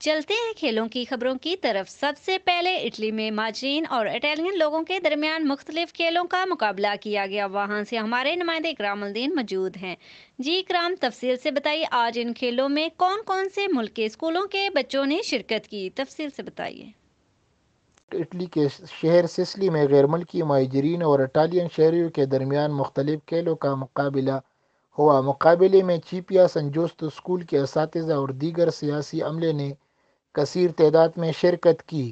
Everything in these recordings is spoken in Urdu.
چلتے ہیں کھیلوں کی خبروں کی طرف۔ سب سے پہلے اٹلی میں ماجرین اور اٹالین لوگوں کے درمیان مختلف کھیلوں کا مقابلہ کیا گیا۔ وہاں سے ہمارے نمائندے اکرام الدین موجود ہیں۔ جی اکرام، تفصیل سے بتائیے آج ان کھیلوں میں کون کون سے ملک کے اسکولوں کے بچوں نے شرکت کی، تفصیل سے بتائیے۔ اٹلی کے شہر سسلی میں غیر ملکی مہاجرین اور اٹالین شہریوں کے درمیان مختلف کھیلوں کا مقابلہ ہوا۔ مقابلے میں چیپیا سن جوستو اسکول کے اساتذہ اور دیگر سیاسی عملے نے کثیر تعداد میں شرکت کی۔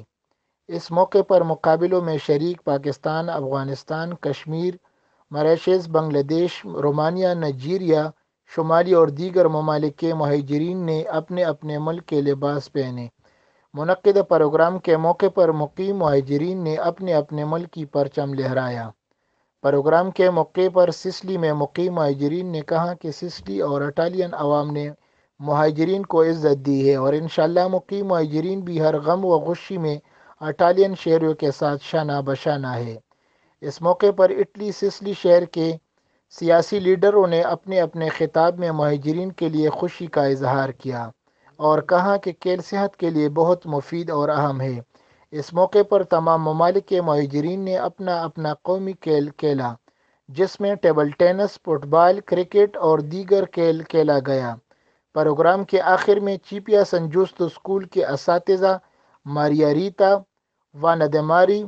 اس موقع پر مقابلوں میں شریک پاکستان، افغانستان، کشمیر، ماریشس، بنگلہ دیش، رومانیہ، نائجیریا، شمالی اور دیگر ممالک کے مہاجرین نے اپنے اپنے ملک کے لباس پہنے۔ منعقدہ پروگرام کے موقع پر مقیم مہاجرین نے اپنے اپنے ملک کی پرچم لہرایا۔ پروگرام کے موقع پر سسلی میں مقیم مہاجرین نے کہا کہ سسلی اور اٹالین عوام نے مہاجرین کو عزت دی ہے اور انشاءاللہ مقیم مہاجرین بھی ہر غم و خوشی میں اٹالین شہریوں کے ساتھ شانہ بشانہ ہے۔ اس موقع پر اٹلی سسلی شہر کے سیاسی لیڈروں نے اپنے اپنے خطاب میں مہاجرین کے لیے خوشی کا اظہار کیا اور کہا کہ کھیل صحت کے لیے بہت مفید اور اہم ہے۔ اس موقع پر تمام ممالک کے مہاجرین نے اپنا اپنا قومی کھیل کھیلا، جس میں ٹیبل ٹینس، فٹ بال، کرکٹ اور دیگر کھیل کھیلا گیا۔ پروگرام کے آخر میں چیپیا سن جوستو اسکول کے اساتذہ ماریا ریتا واندماری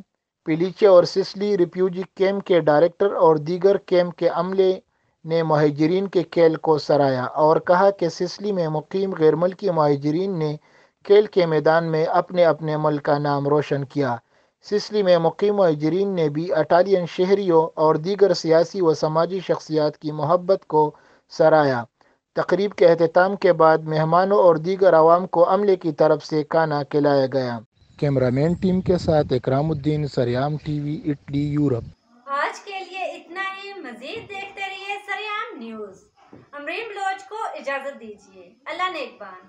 پیلیچے اور سسلی ریفیوجی کیمپ کے ڈائریکٹر اور دیگر کیمپ کے عملے نے مہاجرین کے کھیل کو سراہا اور کہا کہ سسلی میں مقیم غیر ملکی مہاجرین نے کھیل کے میدان میں اپنے اپنے ملک کا نام روشن کیا۔ سسلی میں مقیم مہاجرین نے بھی اٹالین شہریوں اور دیگر سیاسی و سماجی شخصیات کی محبت کو سراہا۔ تقریب کے اختتام کے بعد مہمانوں اور دیگر عوام کو عملے کی طرف سے کھانا کھلایا گیا۔ کیمرہ مین ٹیم کے ساتھ اکرام الدین، سریام ٹی وی، اٹلی، یورپ۔ آج کے لیے اتنا ہی، مزید دیکھتے رہیے سریام نیوز۔ امریم بلوچ کو اجازت دیجیے۔ اللہ نگہبان۔